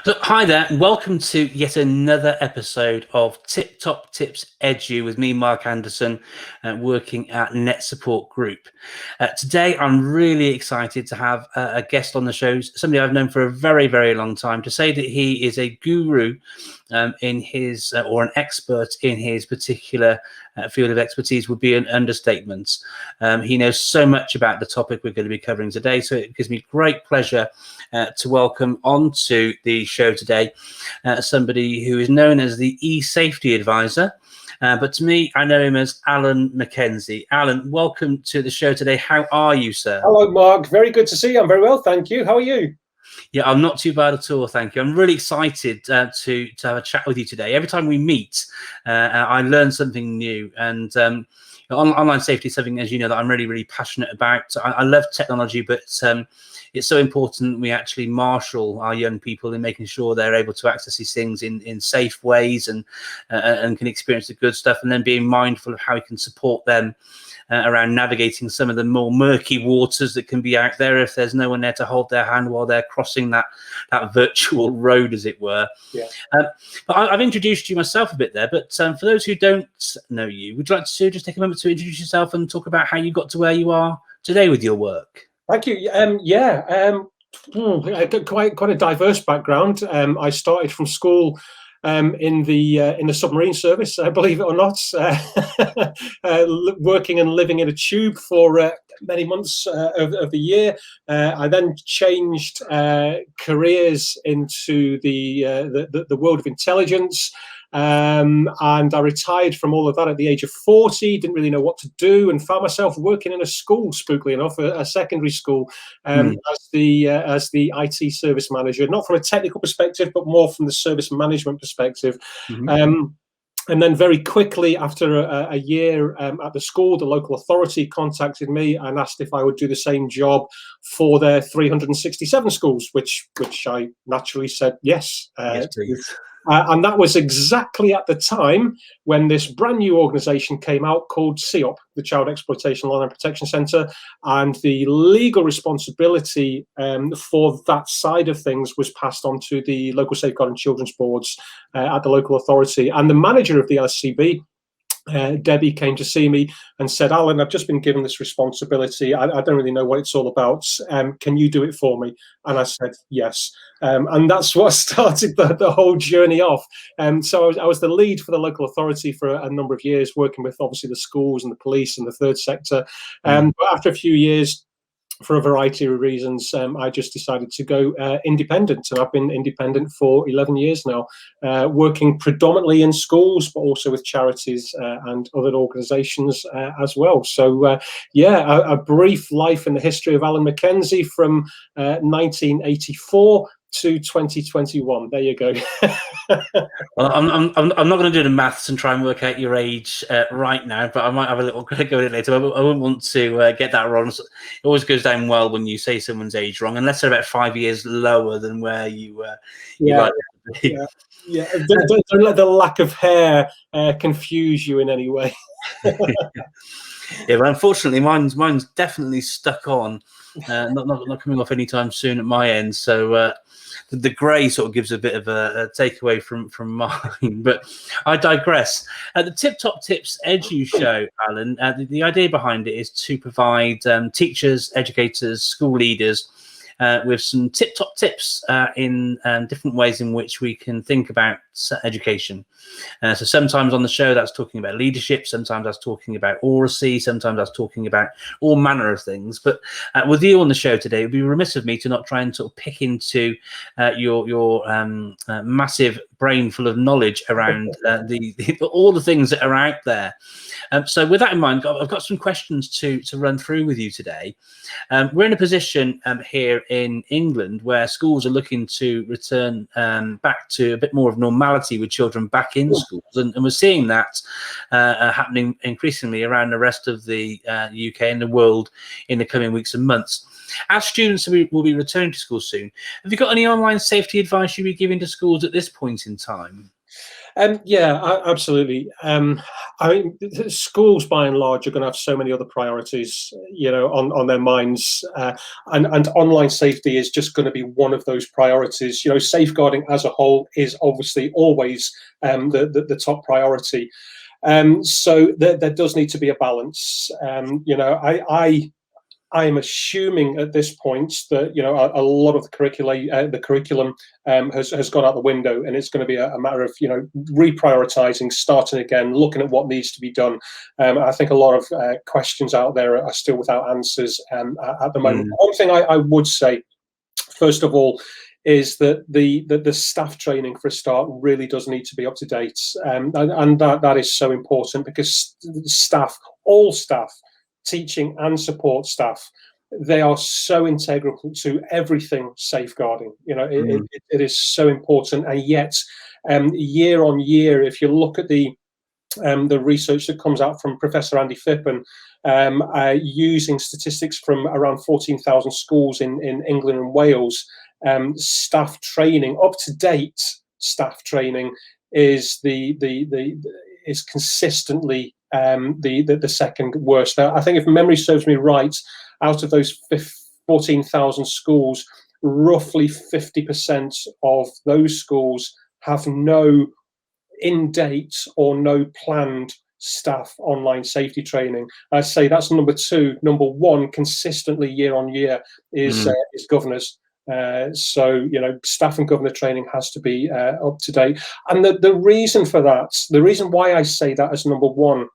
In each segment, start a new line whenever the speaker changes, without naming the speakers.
So, hi there, and welcome to yet another episode of TipTopTipsEdu with me, Mark Anderson, working at NetSupport Group. Today, I'm really excited to have a guest on the show, somebody I've known for a very, very long time. To say that he is a guru in his or an expert in his particular field of expertise would be an understatement. He knows so much about the topic we're going to be covering today, so it gives me great pleasure to welcome onto the show today somebody who is known as the Esafety Adviser, but to me, I know him as Alan Mackenzie. Alan, welcome to the show today. How are you, sir?
Hello, Mark. Very good to see you. I'm very well, thank you. How are you?
Yeah, I'm not too bad at all, thank you. I'm really excited to have a chat with you today. Every time we meet, I learn something new, and online safety is something, as you know, that I'm really, really passionate about. I love technology, but it's so important we actually marshal our young people in making sure they're able to access these things in safe ways and can experience the good stuff, and then being mindful of how we can support them around navigating some of the more murky waters that can be out there if there's no one there to hold their hand while they're crossing that virtual road, as it were.
Yeah.
But I've introduced you myself a bit there, but for those who don't know you, would you like to just take a moment to introduce yourself and talk about how you got to where you are today with your work?
Thank you. Quite a diverse background. I started from school in the submarine service, believe it or not, working and living in a tube for many months of the year. I then changed careers into the world of intelligence. And I retired from all of that at the age of 40, didn't really know what to do, and found myself working in a school, spookily enough, a secondary school, as the IT service manager, not from a technical perspective, but more from the service management perspective. And then very quickly, after a year at the school, the local authority contacted me and asked if I would do the same job for their 367 schools, which I naturally said yes.
Yes, please.
And that was exactly at the time when this brand new organization came out called CEOP, the Child Exploitation Law and Protection Centre, and the legal responsibility for that side of things was passed on to the local safeguarding children's boards at the local authority. And the manager of the LSCB, Debbie, came to see me and said, Alan, I've just been given this responsibility. I don't really know what it's all about. Can you do it for me? And I said, yes. And that's what started the whole journey off. So I was the lead for the local authority for a number of years, working with obviously the schools and the police and the third sector. But after a few years, for a variety of reasons, I just decided to go independent, and I've been independent for 11 years now, working predominantly in schools, but also with charities and other organisations as well. So, a brief life in the history of Alan Mackenzie from 1984 to 2021. There you go.
Well, I'm not going to do the maths and try and work out your age right now, but I might have a little go at it later. I wouldn't want to get that wrong. It always goes down well when you say someone's age wrong, unless they're about 5 years lower than where you like to be.
Yeah. Don't let the lack of hair confuse you in any way.
Yeah, but unfortunately, mine's definitely stuck on. Not coming off anytime soon at my end. So the grey sort of gives a bit of a takeaway from mine. But I digress. The TipTopTipsEdu show, Alan, the idea behind it is to provide teachers, educators, school leaders with some tip-top tips in different ways in which we can think about education. So sometimes on the show that's talking about leadership, sometimes that's talking about oracy, sometimes that's talking about all manner of things. But with you on the show today, it would be remiss of me to not try and sort of pick into your massive brain full of knowledge around all the things that are out there. So with that in mind, I've got some questions to run through with you today. We're in a position here in England where schools are looking to return back to a bit more of normality with children back in schools, and we're seeing that happening increasingly around the rest of the UK and the world in the coming weeks and months. As students will be returning to school soon, have you got any online safety advice you'll be giving to schools at this point in time?
Yeah, absolutely. I mean, schools by and large are going to have so many other priorities, on their minds, and online safety is just going to be one of those priorities. Safeguarding as a whole is obviously always the top priority. So there does need to be a balance. I am assuming at this point that a lot of the curriculum has gone out the window, and it's going to be a matter of reprioritizing, starting again, looking at what needs to be done. I think a lot of questions out there are still without answers at the moment. One thing I would say, first of all, is that the staff training for a start really does need to be up to date, and that is so important, because all staff, teaching and support staff, they are so integral to everything safeguarding. It is so important, and yet year on year, if you look at the research that comes out from Professor Andy Phippen, using statistics from around 14,000 schools in England and Wales, staff training, up to date staff training, is is consistently the second worst. Now, I think, if memory serves me right, out of those 14,000 schools, roughly 50% of those schools have no in-date or no planned staff online safety training. I'd say that's number two. Number one, consistently year on year, is governors. So staff and governor training has to be up to date. And the reason for that, the reason why I say that as number one,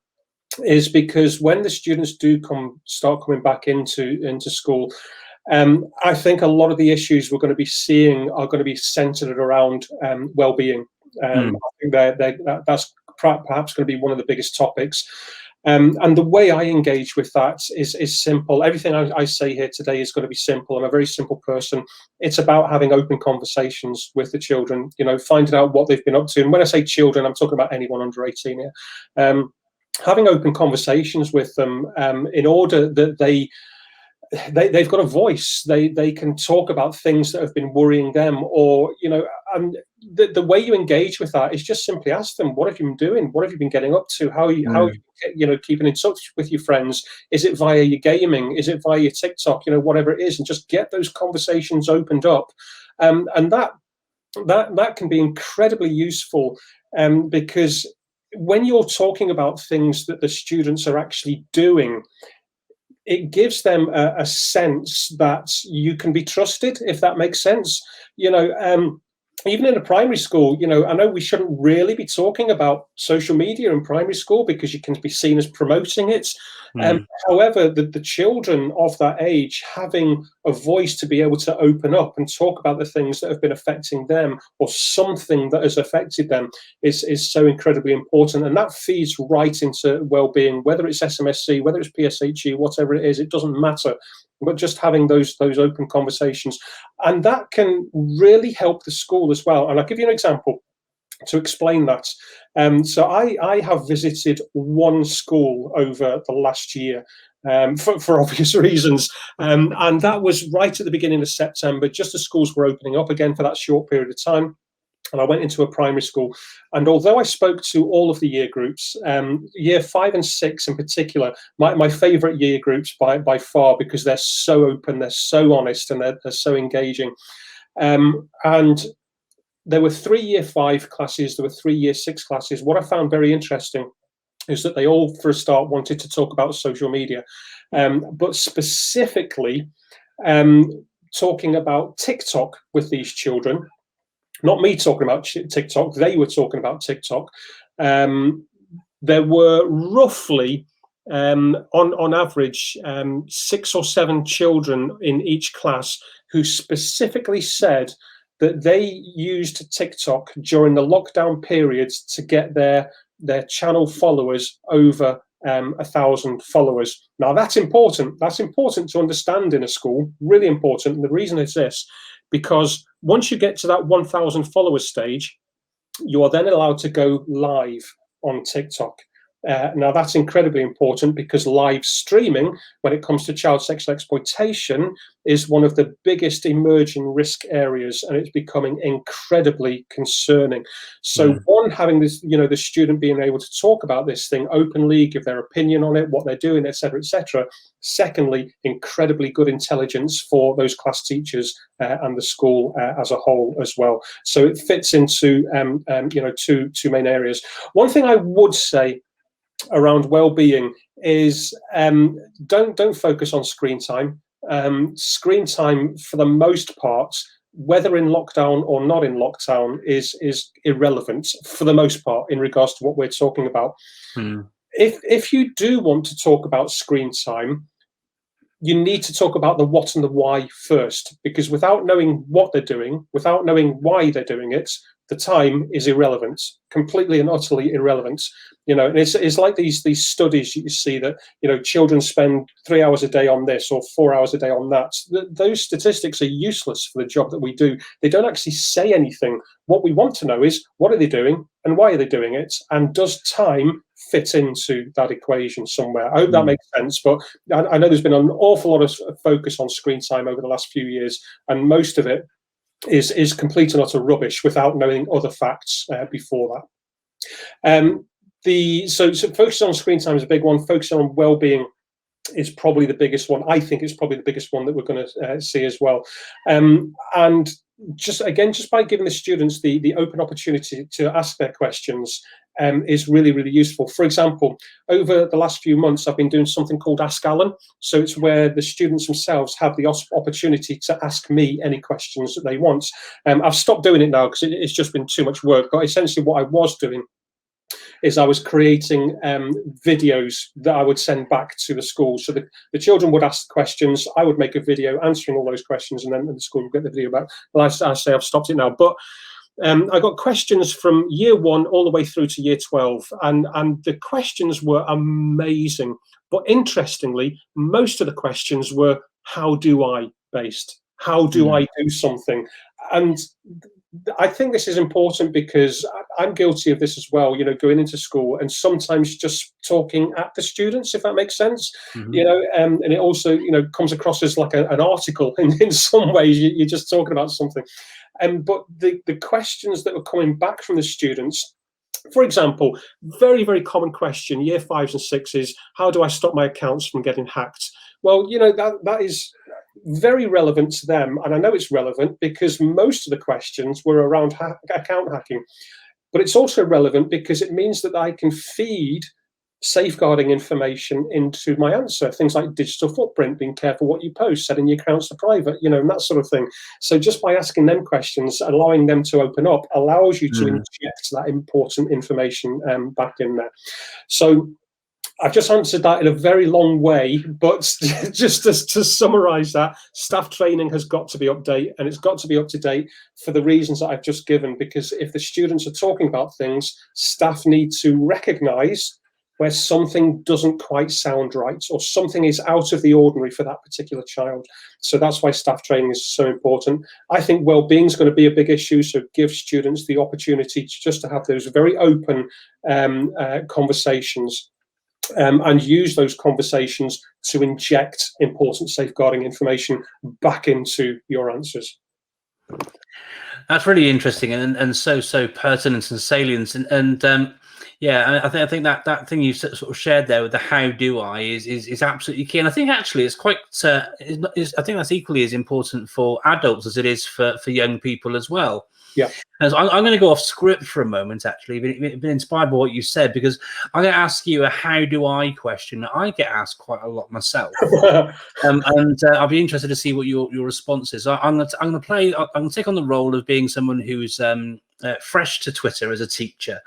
is because when the students do start coming back into school, I think a lot of the issues we're going to be seeing are going to be centered around well-being. I think that's perhaps going to be one of the biggest topics. And the way I engage with that is simple. Everything I say here today is going to be simple. I'm a very simple person. It's about having open conversations with the children, finding out what they've been up to. And when I say children, I'm talking about anyone under 18 here. Having open conversations with them, in order that they've got a voice. They can talk about things that have been worrying them, or and the way you engage with that is just simply ask them, what have you been doing? What have you been getting up to? How are you keeping in touch with your friends? Is it via your gaming? Is it via your TikTok? Whatever it is, and just get those conversations opened up, and that can be incredibly useful, because when you're talking about things that the students are actually doing, it gives them a sense that you can be trusted, if that makes sense. Even in a primary school, I know we shouldn't really be talking about social media in primary school because you can be seen as promoting it. However, the children of that age having a voice to be able to open up and talk about the things that have been affecting them, or something that has affected them, is so incredibly important. And that feeds right into well-being, whether it's SMSC, whether it's PSHE, whatever it is, it doesn't matter. But just having those open conversations, and that can really help the school as well. And I'll give you an example to explain that. So I have visited one school over the last year, for obvious reasons, and that was right at the beginning of September, just as schools were opening up again for that short period of time. And I went into a primary school, and although I spoke to all of the year groups, year 5 and 6 in particular, my favourite year groups by far, because they're so open, they're so honest, and they're so engaging. And there were 3 year 5 classes, there were 3 year 6 classes. What I found very interesting is that they all, for a start, wanted to talk about social media, but specifically talking about TikTok with these children. Not me talking about TikTok, they were talking about TikTok. There were roughly, on average, 6 or 7 children in each class who specifically said that they used TikTok during the lockdown periods to get their channel followers over 1,000 followers. Now, that's important. That's important to understand in a school, really important. And the reason is this: because once you get to that 1,000 follower stage, you are then allowed to go live on TikTok. Now, that's incredibly important because live streaming, when it comes to child sexual exploitation, is one of the biggest emerging risk areas, and it's becoming incredibly concerning. So, one, having this, the student being able to talk about this thing openly, give their opinion on it, what they're doing, etc., etc. Secondly, incredibly good intelligence for those class teachers and the school as a whole as well. So it fits into two main areas. One thing I would say around well-being is don't focus on screen time. Screen time, for the most part, whether in lockdown or not in lockdown, is irrelevant for the most part in regards to what we're talking about. If you do want to talk about screen time, you need to talk about the what and the why first, because without knowing what they're doing, without knowing why they're doing it, the time is irrelevant, completely and utterly irrelevant. And it's like these studies you see that, children spend 3 hours a day on this or 4 hours a day on that. Those statistics are useless for the job that we do. They don't actually say anything. What we want to know is, what are they doing and why are they doing it? And does time fit into that equation somewhere? I hope that makes sense. But I know there's been an awful lot of focus on screen time over the last few years, and most of it is complete and utter rubbish without knowing other facts before that. So focusing on screen time is a big one. Focusing on well-being is probably the biggest one. I think it's probably the biggest one that we're going to see as well. And just by giving the students the open opportunity to ask their questions is really, really useful. For example, over the last few months, I've been doing something called Ask Alan. So it's where the students themselves have the opportunity to ask me any questions that they want. I've stopped doing it now because it's just been too much work. But essentially what I was doing is I was creating videos that I would send back to the school. So the children would ask questions, I would make a video answering all those questions, and then the school would get the video back. Well, I say I've stopped it now. But I got questions from year 1 all the way through to year 12, and the questions were amazing. But interestingly, most of the questions were how do I based. How do I do something? And I think this is important because I'm guilty of this as well, going into school and sometimes just talking at the students, if that makes sense, and it also, comes across as like an article in some ways. You're just talking about something. But the questions that were coming back from the students, for example, very, very common question, year 5s and 6s, how do I stop my accounts from getting hacked? Well, that is very relevant to them, and I know it's relevant because most of the questions were around account hacking. But it's also relevant because it means that I can feed safeguarding information into my answer, things like digital footprint, being careful what you post, setting your accounts to private, and that sort of thing. So just by asking them questions, allowing them to open up, allows you to inject that important information back in there. So I've just answered that in a very long way, but just to summarize that, staff training has got to be updated, and it's got to be up to date for the reasons that I've just given, because if the students are talking about things, staff need to recognize where something doesn't quite sound right or something is out of the ordinary for that particular child. So that's why staff training is so important. I think well-being is going to be a big issue, so give students the opportunity to have those very open conversations. And use those conversations to inject important safeguarding information back into your answers.
That's really interesting and so pertinence and salience and yeah, I think that thing you sort of shared there with the how do I is absolutely key, and I think actually it's quite I think that's equally as important for adults as it is for young people as well.
Yeah.
And so I'm going to go off script for a moment, actually, been inspired by what you said, because I'm going to ask you a how do I question that I get asked quite a lot myself. And I'll be interested to see what your response is. I'm going to take on the role of being someone who's fresh to Twitter as a teacher.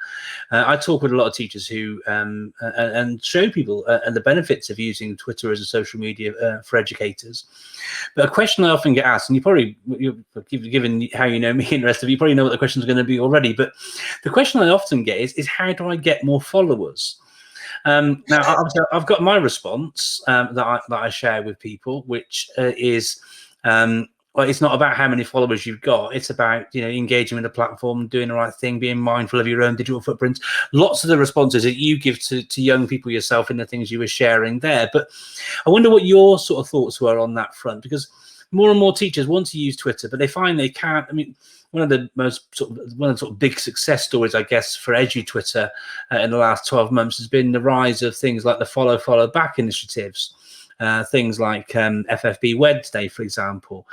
I talk with a lot of teachers who and show people the benefits of using Twitter as a social media for educators. But a question I often get asked, and given how you know me and the rest of you probably know what the questions are going to be already, but the question I often get is how do I get more followers? Now, I've got my response that I share with people, which is well, it's not about how many followers you've got. It's about, engaging with the platform, doing the right thing, being mindful of your own digital footprints. Lots of the responses that you give to young people yourself in the things you were sharing there. But I wonder what your sort of thoughts were on that front, because more and more teachers want to use Twitter, but they find they can't. I mean, one of the big success stories, I guess, for EduTwitter in the last 12 months has been the rise of things like the follow back initiatives. Things like FFB Wednesday, for example.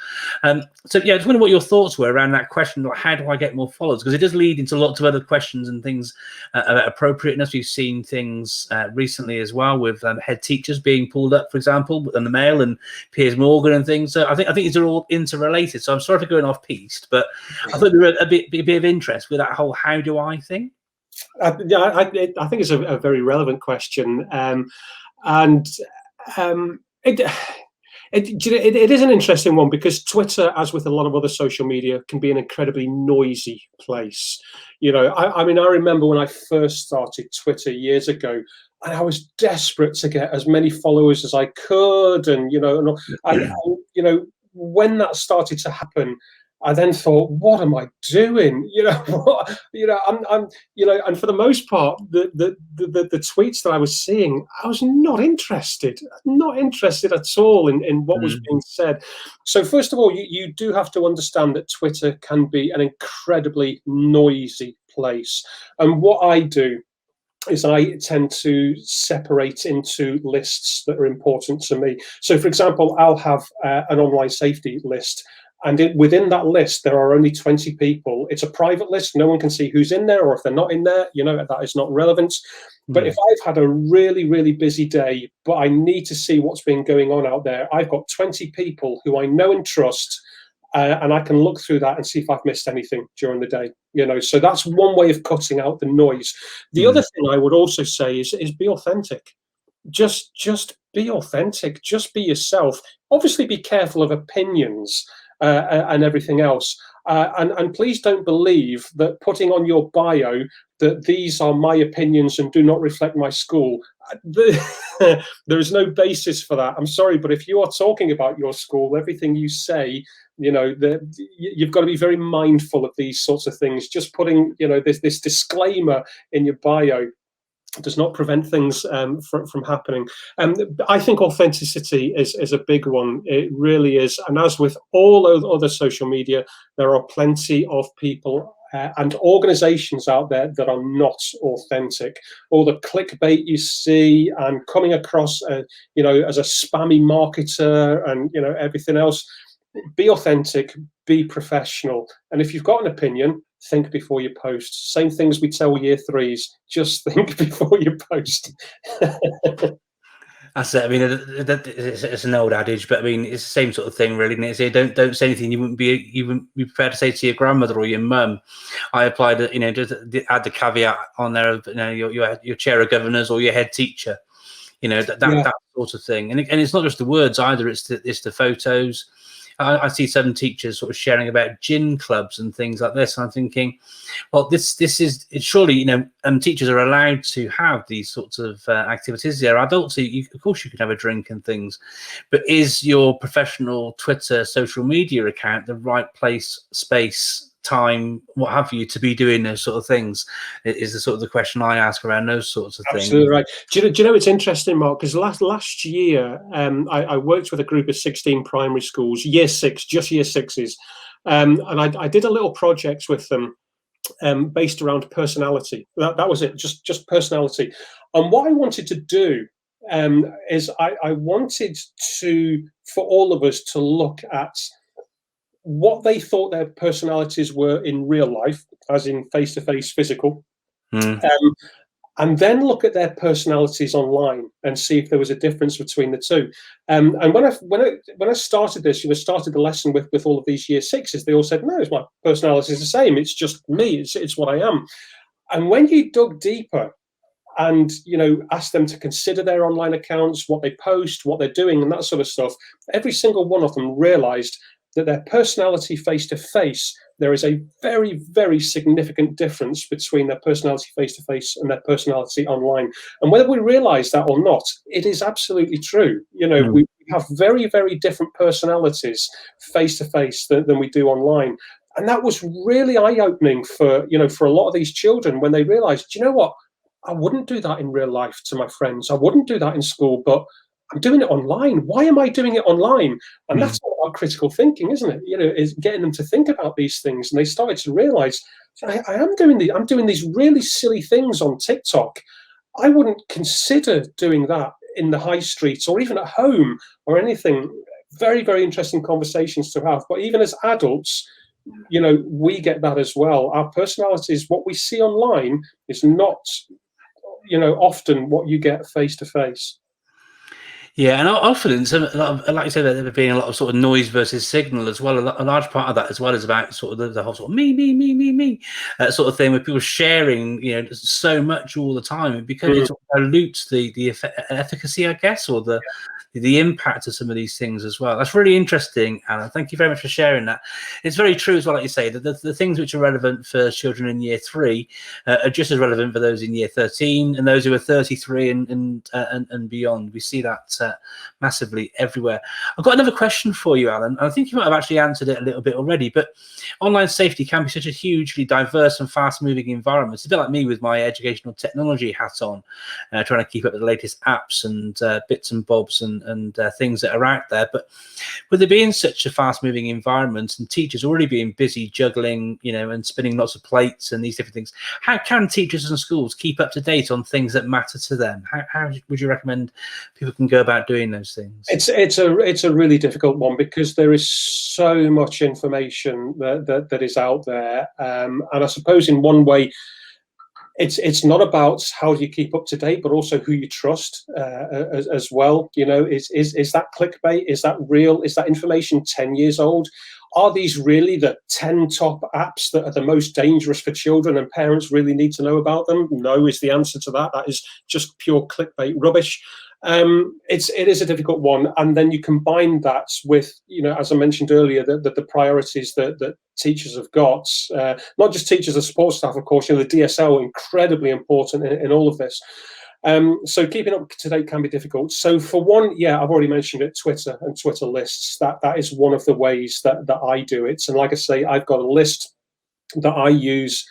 So yeah, I just wonder what your thoughts were around that question, like how do I get more followers? Because it does lead into lots of other questions and things about appropriateness. We've seen things recently as well with head teachers being pulled up, for example, in the Mail and Piers Morgan and things. So I think these are all interrelated. So I'm sorry for going off piste, but I thought there were a bit of interest with that whole "how do I" thing.
I think it's a very relevant question, it is an interesting one, because Twitter, as with a lot of other social media, can be an incredibly noisy place. I mean, I remember when I first started Twitter years ago, and I was desperate to get as many followers as I could, and when that started to happen, I then thought, what am I doing? And for the most part, the tweets that I was seeing, I was not interested at all in what was being said. So first of all, you do have to understand that Twitter can be an incredibly noisy place. And what I do is I tend to separate into lists that are important to me. So for example, I'll have an online safety list. And within that list, there are only 20 people. It's a private list. No one can see who's in there, or if they're not in there, that is not relevant. But if I've had a really, really busy day, but I need to see what's been going on out there, I've got 20 people who I know and trust, and I can look through that and see if I've missed anything during the day. So that's one way of cutting out the noise. The other thing I would also say is be authentic. Just be authentic. Just be yourself. Obviously, be careful of opinions and everything else. And please don't believe that putting on your bio that these are my opinions and do not reflect my school. There is no basis for that. I'm sorry, but if you are talking about your school, everything you say, you've got to be very mindful of these sorts of things. Just putting, this disclaimer in your bio does not prevent things from happening. I think authenticity is a big one. It really is. And as with all other social media, there are plenty of people and organizations out there that are not authentic. All the clickbait you see and coming across, as a spammy marketer and, everything else. Be authentic, be professional. And if you've got an opinion, think before you post. Same things we tell year threes, just think before you post.
That's it. I mean, it's an old adage, but I mean, it's the same sort of thing, really. Isn't it? Say, don't say anything you wouldn't be prepared to say to your grandmother or your mum. I applied it, just add the caveat on there of, your chair of governors or your head teacher, that sort of thing. And it's not just the words either. It's the photos. I see some teachers sort of sharing about gin clubs and things like this. And I'm thinking, well, this is surely, teachers are allowed to have these sorts of activities. They're adults, so of course you can have a drink and things. But is your professional Twitter social media account the right place, space, time, what have you, to be doing those sort of things? Is the sort of the question I ask around those sorts of things.
Absolutely right. Do you know it's interesting, Mark, because last year I worked with a group of 16 primary schools, year 6, just year 6s, and I did a little project with them based around personality. That was it, just personality. And what I wanted to do is I wanted for all of us to look at what they thought their personalities were in real life, as in face-to-face physical, and then look at their personalities online and see if there was a difference between the two. And when I started this, started the lesson with all of these year 6s, they all said, no, my personality is the same. It's just me. It's what I am. And when you dug deeper and asked them to consider their online accounts, what they post, what they're doing, and that sort of stuff, every single one of them realized that their personality face-to-face, there is a very, very significant difference between their personality face-to-face and their personality online. And whether we realize that or not, it is absolutely true. We have very, very different personalities face-to-face than we do online. And that was really eye-opening for a lot of these children when they realized, you know what, I wouldn't do that in real life to my friends. I wouldn't do that in school, but I'm doing it online. Why am I doing it online? And that's all about critical thinking, isn't it? Is getting them to think about these things. And they started to realize, I'm doing these really silly things on TikTok. I wouldn't consider doing that in the high streets or even at home or anything. Very, very interesting conversations to have. But even as adults, we get that as well. Our personalities, what we see online is not, often what you get face to face.
Yeah, and often, like you said, there being a lot of sort of noise versus signal as well. A large part of that as well is about sort of the whole sort of me sort of thing, with people sharing, so much all the time, because it sort of dilutes the efficacy, I guess, or the impact of some of these things as well. That's really interesting, Alan. Thank you very much for sharing that. It's very true as well, like you say, that the things which are relevant for children in year 3 are just as relevant for those in year 13 and those who are 33 and beyond. We see that massively everywhere. I've got another question for you, Alan. I think you might have actually answered it a little bit already, but online safety can be such a hugely diverse and fast-moving environment. It's a bit like me with my educational technology hat on, trying to keep up with the latest apps and bits and bobs and things that are out there. But with it being such a fast-moving environment and teachers already being busy juggling, and spinning lots of plates and these different things, how can teachers and schools keep up to date on things that matter to them? How would you recommend people can go about doing those things?
It's a really difficult one, because there is so much information that is out there, and I suppose in one way, it's not about how do you keep up to date, but also who you trust as well. Is that clickbait? Is that real? Is that information 10 years old? Are these really the 10 top apps that are the most dangerous for children and parents really need to know about them? No is the answer to that. That is just pure clickbait rubbish. It is a difficult one, and then you combine that with, as I mentioned earlier, the priorities that teachers have got, not just teachers and support staff, of course. The DSL, incredibly important in all of this. So keeping up to date can be difficult. So for one, I've already mentioned it, Twitter and Twitter lists. That is one of the ways that I do it. And like I say, I've got a list that I use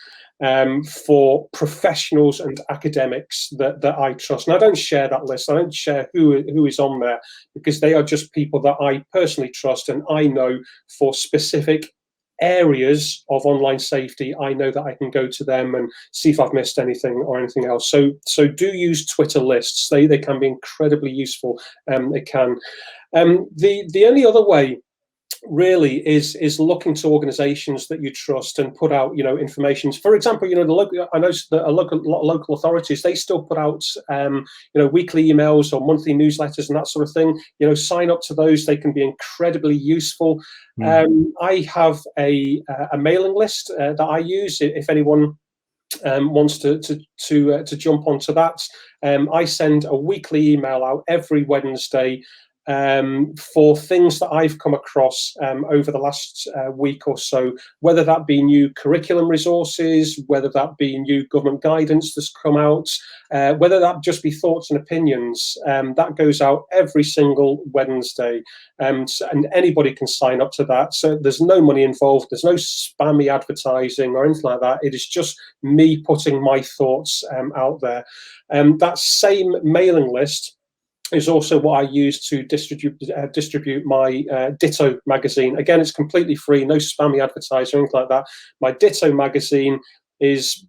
for professionals and academics that I trust. And I don't share that list. I don't share who is on there, because they are just people that I personally trust, and I know for specific areas of online safety, I know that I can go to them and see if I've missed anything or anything else. So do use Twitter lists. They can be incredibly useful. They can. The only other way really is looking to organizations that you trust and put out information. For example, the local, I know that local authorities, they still put out weekly emails or monthly newsletters and that sort of thing. Sign up to those. They can be incredibly useful. I have a mailing list that I use if anyone wants to jump onto that. I send a weekly email out every Wednesday for things that I've come across over the last week or so, whether that be new curriculum resources, whether that be new government guidance that's come out, whether that just be thoughts and opinions. That goes out every single Wednesday, and anybody can sign up to that. So there's no money involved, there's no spammy advertising or anything like that. It is just me putting my thoughts out there. That same mailing list is also what I use to distribute my Ditto magazine. Again, it's completely free, no spammy advertising or anything like that. My Ditto magazine is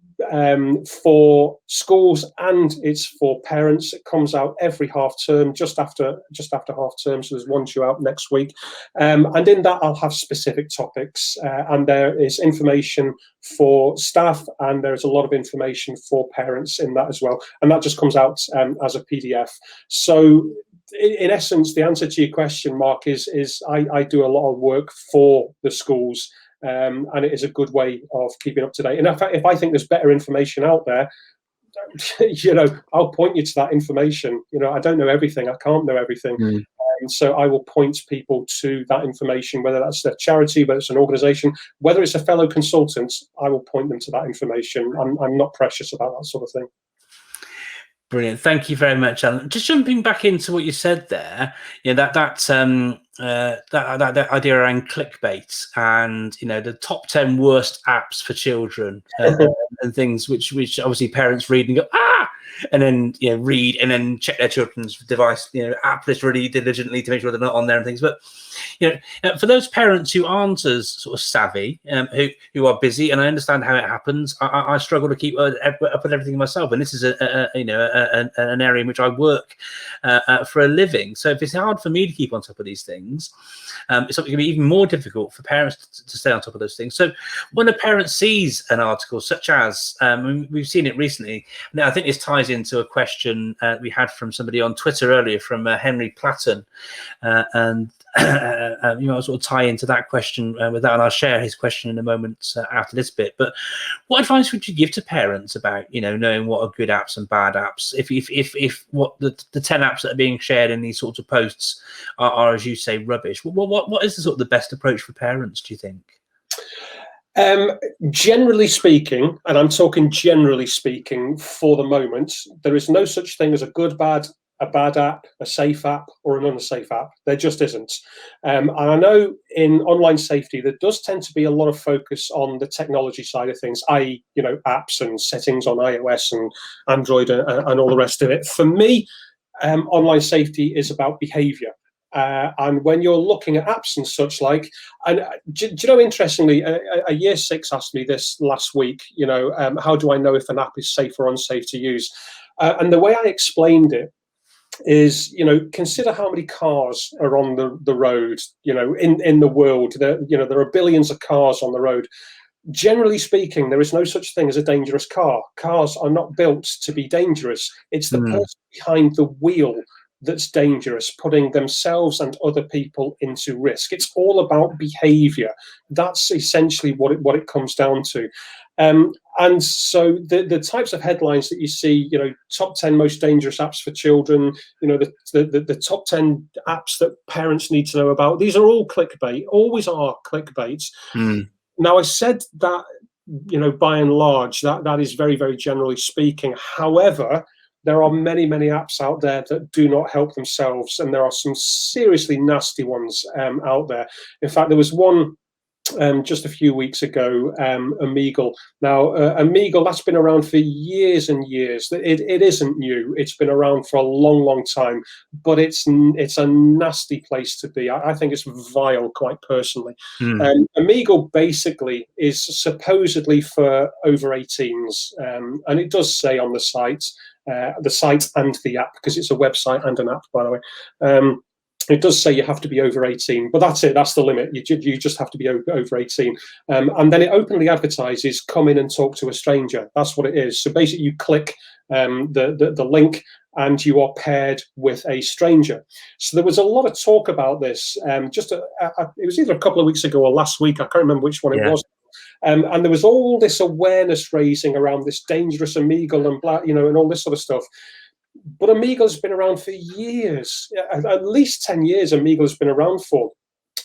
for schools and it's for parents. It comes out every half term, just after half term. So there's one due out next week, and in that I'll have specific topics, and there is information for staff, and there's a lot of information for parents in that as well. And that just comes out as a PDF. So in essence, the answer to your question, Mark, is I do a lot of work for the schools. And it is a good way of keeping up to date. And if I think there's better information out there, I'll point you to that information. I don't know everything. I can't know everything. So I will point people to that information, whether that's a charity, whether it's an organisation, whether it's a fellow consultant. I will point them to that information. I'm not precious about that sort of thing.
Brilliant. Thank you very much, Alan. Just jumping back into what you said there, that idea around clickbait and the top 10 worst apps for children and things which obviously parents read and go and then read and then check their children's device app list really diligently to make sure they're not on there and things. But for those parents who aren't as sort of savvy, who are busy, and I understand how it happens, I struggle to keep up with everything myself, and this is an area in which I work for a living. So if it's hard for me to keep on top of these things, it's going to be even more difficult for parents to stay on top of those things. So when a parent sees an article such as we've seen it recently, now I think this ties into a question we had from somebody on Twitter earlier, from Henry Platten, and I'll sort of tie into that question with that, and I'll share his question in a moment after this bit. But what advice would you give to parents about knowing what are good apps and bad apps? If what the 10 apps that are being shared in these sorts of posts are as you say, rubbish, what is the sort of the best approach for parents, do you think?
Generally speaking, and I'm talking generally speaking for the moment, there is no such thing as a good bad, a bad app, a safe app, or an unsafe app. There just isn't. And I know in online safety, there does tend to be a lot of focus on the technology side of things, i.e., apps and settings on iOS and Android and all the rest of it. For me, online safety is about behavior. And when you're looking at apps and such like, and do you know, interestingly, a year 6 asked me this last week, how do I know if an app is safe or unsafe to use? And the way I explained it is, consider how many cars are on the road, in the world. There are billions of cars on the road. Generally speaking, there is no such thing as a dangerous car. Cars are not built to be dangerous. It's the person behind the wheel that's dangerous, putting themselves and other people into risk. It's all about behavior. That's essentially what it comes down to. And so the types of headlines that you see, top 10 most dangerous apps for children, the top 10 apps that parents need to know about, these are all clickbait, always are clickbait. Now, I said that, by and large, that is very, very generally speaking. However, there are many, many apps out there that do not help themselves, and there are some seriously nasty ones out there. In fact, there was one just a few weeks ago, Omegle. Now, Omegle, that's been around for years and years. It isn't new. It's been around for a long, long time, but it's a nasty place to be. I think it's vile, quite personally. Omegle basically is supposedly for over 18s, and it does say on the site and the app, because it's a website and an app, by the way. It does say you have to be over 18, but that's it. That's the limit. You just have to be over 18. And then it openly advertises, come in and talk to a stranger. That's what it is. So basically you click the link and you are paired with a stranger. So there was a lot of talk about this. It was either a couple of weeks ago or last week. I can't remember which one it was. And there was all this awareness raising around this dangerous Omegle and and all this sort of stuff. But Omegle's been around for years, at least 10 years Omegle's been around for.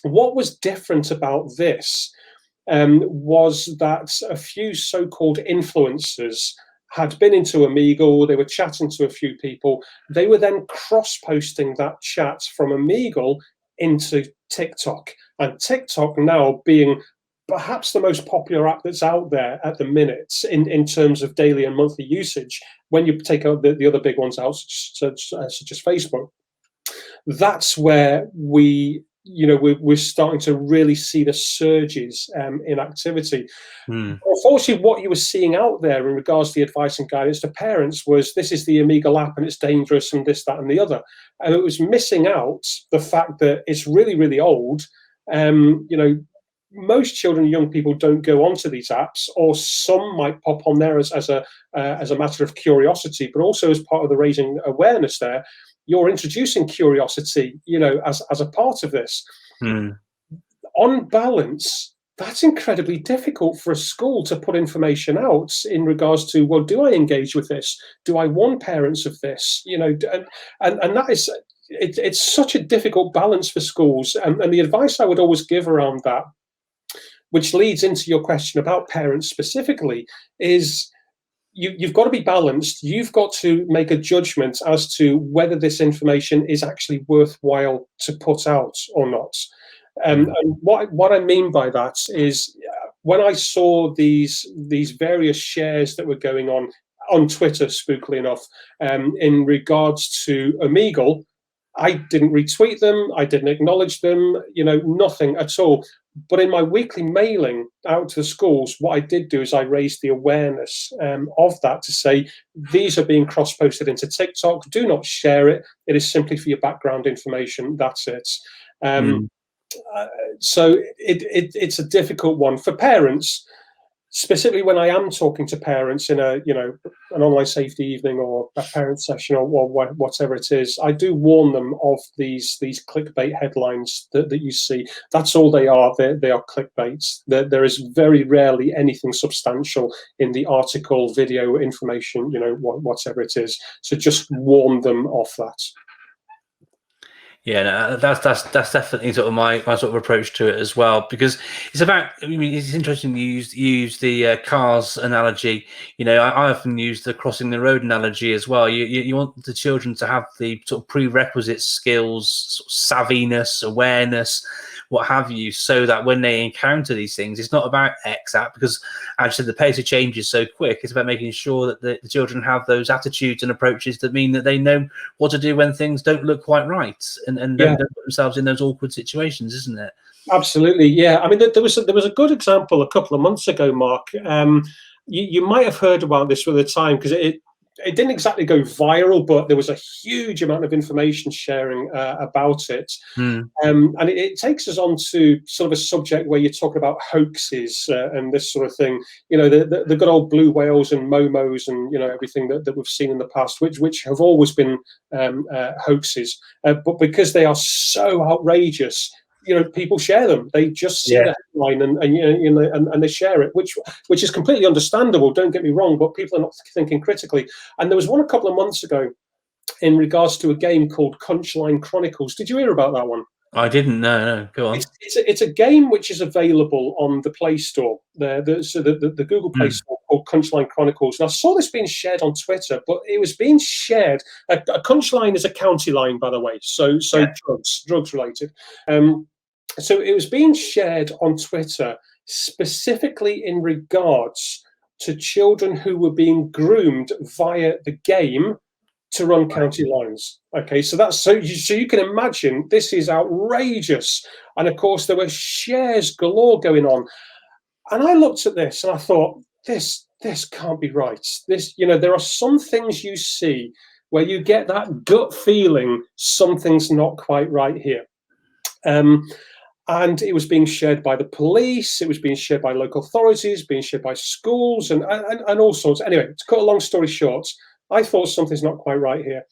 What was different about this was that a few so-called influencers had been into Omegle, they were chatting to a few people, they were then cross-posting that chat from Omegle into TikTok. And TikTok now being perhaps the most popular app that's out there at the minute in terms of daily and monthly usage, when you take out the other big ones out, such as Facebook, that's where we're starting to really see the surges in activity. Unfortunately, what you were seeing out there in regards to the advice and guidance to parents was, this is the Omegle app and it's dangerous and this, that and the other. And it was missing out the fact that it's really, really old. Most children and young people don't go onto these apps, or some might pop on there as a matter of curiosity, but also as part of the raising awareness there. You're introducing curiosity, as a part of this. On balance, that's incredibly difficult for a school to put information out in regards to, well, do I engage with this? Do I warn parents of this? And that is, it's such a difficult balance for schools, and the advice I would always give around that, which leads into your question about parents specifically, is you've got to be balanced. You've got to make a judgment as to whether this information is actually worthwhile to put out or not. And what I mean by that is, when I saw these various shares that were going on Twitter, spookily enough, in regards to Omegle, I didn't retweet them, I didn't acknowledge them, nothing at all. But in my weekly mailing out to the schools, what I did do is I raised the awareness of that, to say, these are being cross-posted into TikTok. Do not share it. It is simply for your background information. That's it. So it's a difficult one for parents, specifically when I am talking to parents in an online safety evening or a parent session or whatever it is. I do warn them of these clickbait headlines that you see. That's all they are. They are clickbaits. There is very rarely anything substantial in the article, video, information, whatever it is. So just warn them of that.
Yeah, no, that's definitely sort of my sort of approach to it as well, because it's about. I mean, it's interesting you use the cars analogy. I often use the crossing the road analogy as well. You want the children to have the sort of prerequisite skills, sort of savviness, awareness, what have you, so that when they encounter these things, it's not about X out, because actually the pace of change is so quick. It's about making sure that the children have those attitudes and approaches that mean that they know what to do when things don't look quite right, and don't put themselves in those awkward situations, isn't it?
Absolutely, yeah. I mean, there was a good example a couple of months ago, Mark. You might have heard about this at the time, because it didn't exactly go viral, but there was a huge amount of information sharing about it. And it takes us on to sort of a subject where you're talking about hoaxes and this sort of thing. The good old blue whales and momos and everything that we've seen in the past, which have always been hoaxes, but because they are so outrageous, people share them. They just see the headline and they share it, which is completely understandable. Don't get me wrong, but people are not thinking critically. And there was one a couple of months ago in regards to a game called Punchline Chronicles. Did you hear about that one?
I didn't. No. Go on.
It's a game which is available on the Play Store, the Google Play Store, called Punchline Chronicles. And I saw this being shared on Twitter, but it was being shared. A punchline is a county line, by the way. So drugs related. So it was being shared on Twitter specifically in regards to children who were being groomed via the game to run county lines. Okay, so you can imagine this is outrageous. And of course, there were shares galore going on. And I looked at this and I thought, this can't be right. There are some things you see where you get that gut feeling something's not quite right here. And it was being shared by the police, it was being shared by local authorities, being shared by schools and all sorts. Anyway, to cut a long story short, I thought something's not quite right here.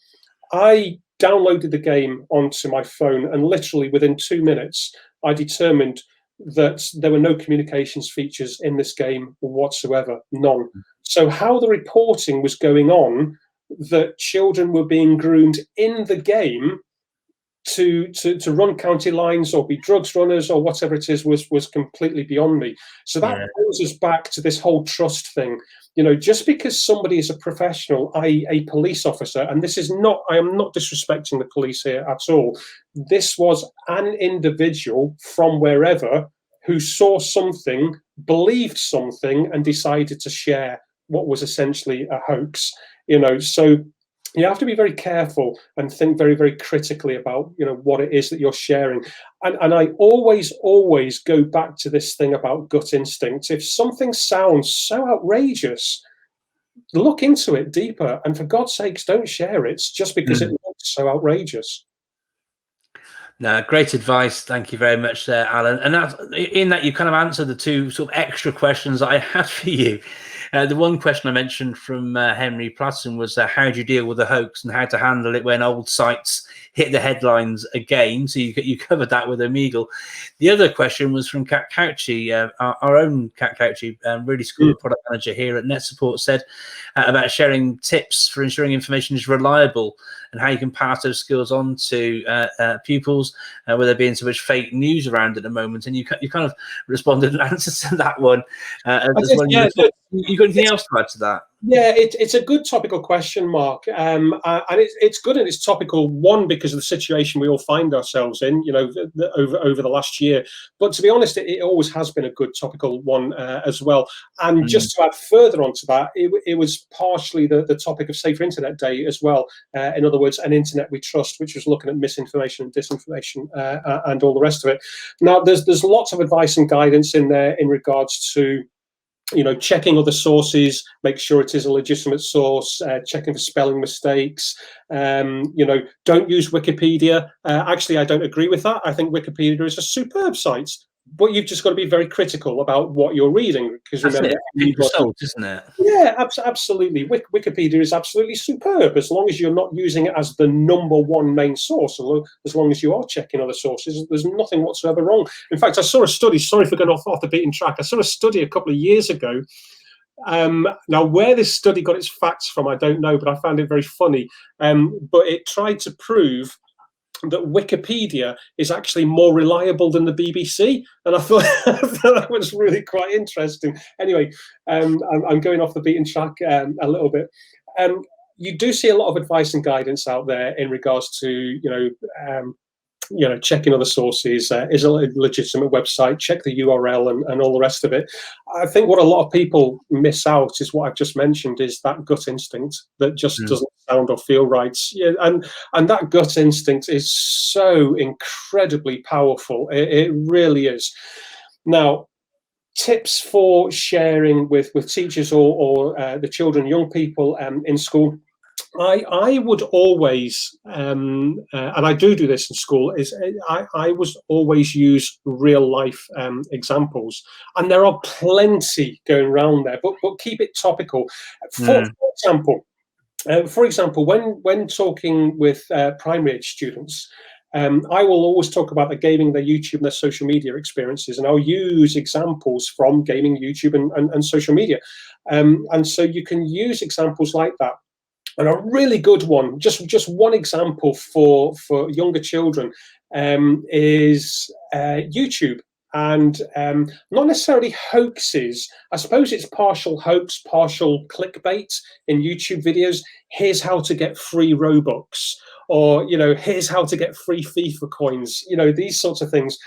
I downloaded the game onto my phone, and literally within 2 minutes, I determined that there were no communications features in this game whatsoever, none. So how the reporting was going on that children were being groomed in the game to run county lines or be drugs runners or whatever it is was completely beyond me. So that brings us back to this whole trust thing. Just because somebody is a professional, i.e. a police officer, and I am not disrespecting the police here at all. This was an individual from wherever who saw something, believed something, and decided to share what was essentially a hoax. So you have to be very careful and think very, very critically about, what it is that you're sharing. And I always go back to this thing about gut instinct. If something sounds so outrageous, look into it deeper. And for God's sakes, don't share it just because it looks so outrageous.
No, great advice. Thank you very much there, Alan. And in that you kind of answered the two sort of extra questions that I had for you. The one question I mentioned from Henry Platton was how do you deal with a hoax and how to handle it when old sites hit the headlines again? So you covered that with Omegle. The other question was from Kat Couchy, our own Kat Couchy, really school product manager here at NetSupport, said about sharing tips for ensuring information is reliable and how you can pass those skills on to pupils, where there being so much fake news around at the moment. And you kind of responded and answered to that one as well.
Yeah,
you got anything else to add to that?
Yeah, it's a good topical question, Mark, and it's good and it's topical. One, because of the situation we all find ourselves in, over the last year. But to be honest, it always has been a good topical one as well. And just to add further onto that, it was partially the topic of Safer Internet Day as well. In other words, an internet we trust, which was looking at misinformation and disinformation and all the rest of it. Now, there's lots of advice and guidance in there in regards to checking other sources, make sure it is a legitimate source, checking for spelling mistakes. Don't use Wikipedia. Actually, I don't agree with that. I think Wikipedia is a superb site, but you've just got to be very critical about what you're reading, because remember,
isn't it?
Yeah, absolutely. Wikipedia is absolutely superb as long as you're not using it as the #1 main source. As long as you are checking other sources, there's nothing whatsoever wrong. In fact, I saw a study. Sorry for going off the beaten track. I saw a study a couple of years ago. Now, where this study got its facts from, I don't know, but I found it very funny. But it tried to prove that Wikipedia is actually more reliable than the BBC, and I thought that was really quite interesting. Anyway, I'm going off the beaten track a little bit. You do see a lot of advice and guidance out there in regards to checking other sources. Is a legitimate website? Check the URL and all the rest of it. I think what a lot of people miss out is what I've just mentioned, is that gut instinct that just doesn't sound or feel right. Yeah, and that gut instinct is so incredibly powerful. It really is. Now, tips for sharing with teachers or the children, young people in school. I would always, and I do this in school, is I was always use real life examples, and there are plenty going around there, but keep it topical. For example, when talking with primary age students, I will always talk about the gaming, their YouTube and their social media experiences, and I'll use examples from gaming, YouTube and social media. And so you can use examples like that. And a really good one, just one example for younger children, is YouTube. And not necessarily hoaxes. I suppose it's partial hoax, partial clickbait in YouTube videos. Here's how to get free Robux, or here's how to get free FIFA coins. These sorts of things.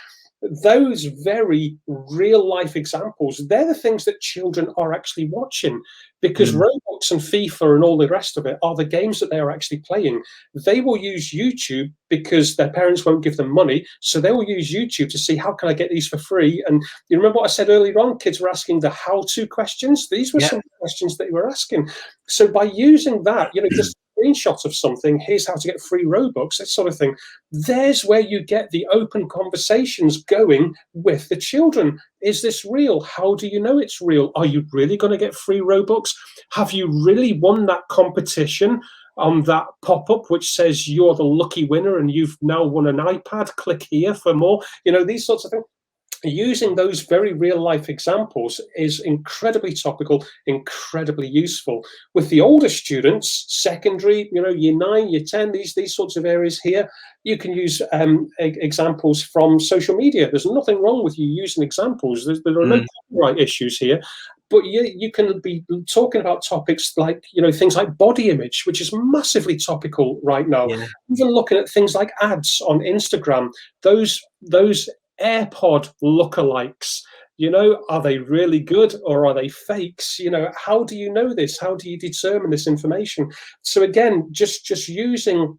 Those very real life examples, they're the things that children are actually watching, because Roblox and FIFA and all the rest of it are the games that they are actually playing. They will use YouTube because their parents won't give them money, so they will use YouTube to see, how can I get these for free? And you remember what I said earlier on, kids were asking the how-to questions. These were some questions that they were asking. So by using that, just screenshots of something, here's how to get free Robux, that sort of thing. There's where you get the open conversations going with the children. Is this real? How do you know it's real? Are you really going to get free Robux? Have you really won that competition on that pop-up which says you're the lucky winner and you've now won an iPad? Click here for more. These sorts of things. Using those very real life examples is incredibly topical, incredibly useful. With the older students, secondary, year 9, year 10, these sorts of areas here, you can use examples from social media. There's nothing wrong with you using examples. There are no copyright issues here. But you can be talking about topics like, things like body image, which is massively topical right now. Yeah. Even looking at things like ads on Instagram, those AirPod lookalikes, are they really good or are they fakes? How do you know this? How do you determine this information? So again, just using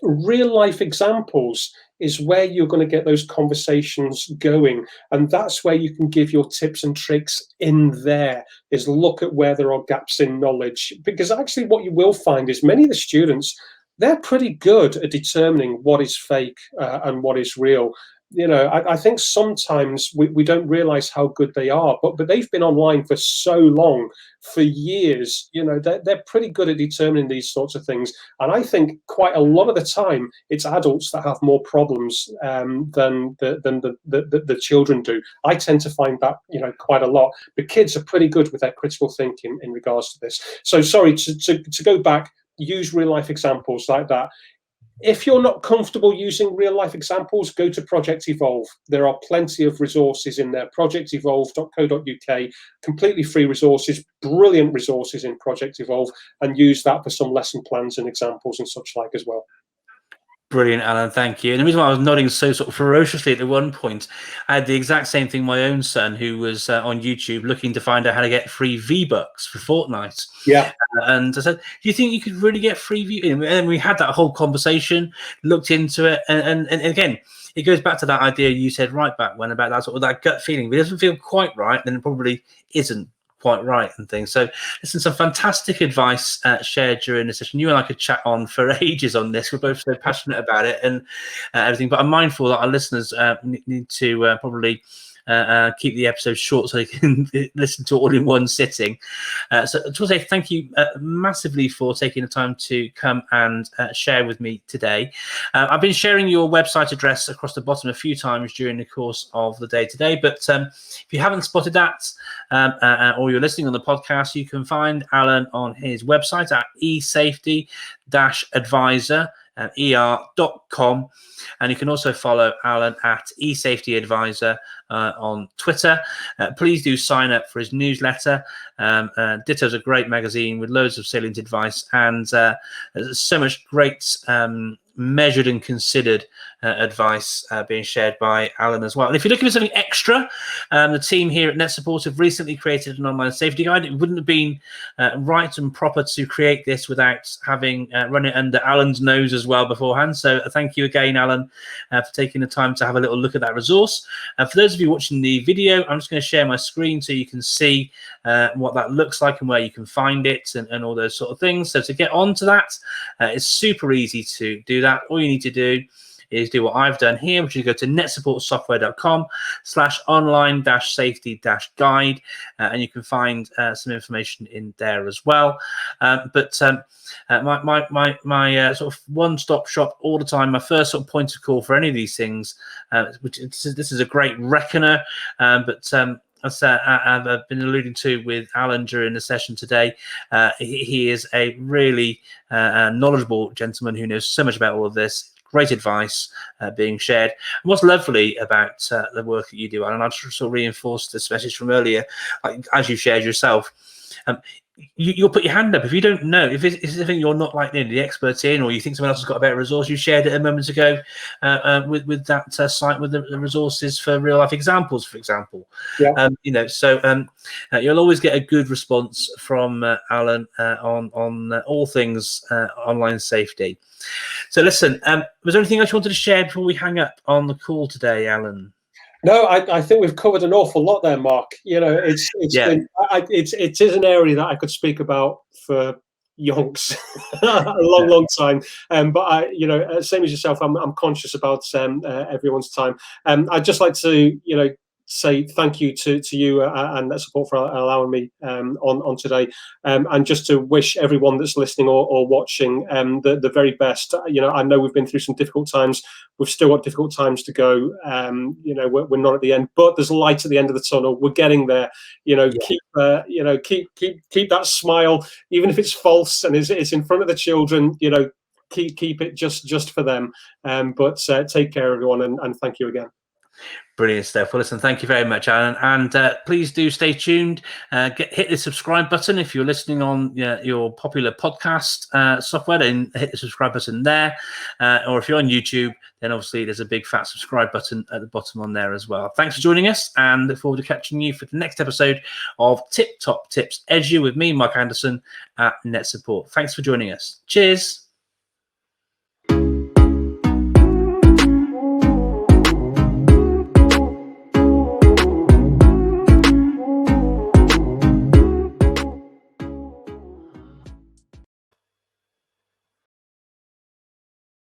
real life examples is where you're going to get those conversations going, and that's where you can give your tips and tricks in there, is look at where there are gaps in knowledge. Because actually what you will find is many of the students, they're pretty good at determining what is fake and what is real. I think sometimes we don't realize how good they are, but they've been online for so long, for years. They're pretty good at determining these sorts of things. And I think quite a lot of the time it's adults that have more problems than the children do. I tend to find that quite a lot. The kids are pretty good with their critical thinking in regards to this. So sorry, to go back, use real life examples like that. If you're not comfortable using real life examples, go to Project Evolve. There are plenty of resources in there. projectevolve.co.uk, completely free resources, brilliant resources in Project Evolve, and use that for some lesson plans and examples and such like as well.
Brilliant, Alan. Thank you. And the reason why I was nodding so sort of ferociously at the one point, I had the exact same thing. My own son, who was on YouTube looking to find out how to get free V-Bucks for Fortnite.
Yeah.
And I said, "Do you think you could really get free V?" And we had that whole conversation, looked into it, and again, it goes back to that idea you said right back when about that sort of that gut feeling. If it doesn't feel quite right, then it probably isn't quite right and things. So listen, some fantastic advice shared during the session. You and I could chat on for ages on this. We're both so passionate about it and everything, but I'm mindful that our listeners need to probably keep the episode short so they can listen to it all in one sitting. So I just want to say thank you massively for taking the time to come and share with me today. I've been sharing your website address across the bottom a few times during the course of the day today, but if you haven't spotted that or you're listening on the podcast, you can find Alan on his website at Esafety-Adviser. er.com, and you can also follow Alan at Esafety Adviser on Twitter. Please do sign up for his newsletter. Ditto's a great magazine with loads of salient advice and there's so much great measured and considered advice being shared by Alan as well. And if you're looking for something extra, the team here at NetSupport have recently created an online safety guide. It wouldn't have been right and proper to create this without having run it under Alan's nose as well beforehand. So thank you again, Alan, for taking the time to have a little look at that resource. For those of you watching the video, I'm just going to share my screen so you can see what that looks like and where you can find it and all those sort of things. So to get onto that, it's super easy to do that. All you need to do is do what I've done here, which is go to netsupportsoftware.com/online-safety-guide, and you can find some information in there as well. But my sort of one-stop shop all the time, my first sort of point of call for any of these things, this is a great reckoner, but as I've been alluding to with Alan during the session today, he is a really knowledgeable gentleman who knows so much about all of this. Great advice being shared. And what's lovely about the work that you do, Alan, I'll just sort of reinforce this message from earlier, like, as you shared yourself, you'll put your hand up if you don't know, if it's something you're not like the experts in, or you think someone else has got a better resource. You shared it a moment ago with that site with the resources for real life examples, for example.
Yeah.
So you'll always get a good response from Alan on all things online safety. So listen, was there anything else you wanted to share before we hang up on the call today, Alan?
No, I think we've covered an awful lot there, Mark. It is an area that I could speak about for yonks a long time. But same as yourself, I'm conscious about everyone's time. I'd just like to say thank you to you and NetSupport for allowing me on today, and just to wish everyone that's listening or watching the very best. I know we've been through some difficult times. We've still got difficult times to go. We're not at the end, but there's light at the end of the tunnel. We're getting there. Keep that smile, even if it's false and it's in front of the children. Keep it just for them. But take care, everyone, and thank you again.
Brilliant stuff. Well, listen, thank you very much, Alan. And please do stay tuned. Hit the subscribe button if you're listening on your popular podcast software, then hit the subscribe button there. Or if you're on YouTube, then obviously there's a big fat subscribe button at the bottom on there as well. Thanks for joining us, and look forward to catching you for the next episode of Tip Top Tips Edu with me, Mark Anderson at NetSupport. Thanks for joining us. Cheers.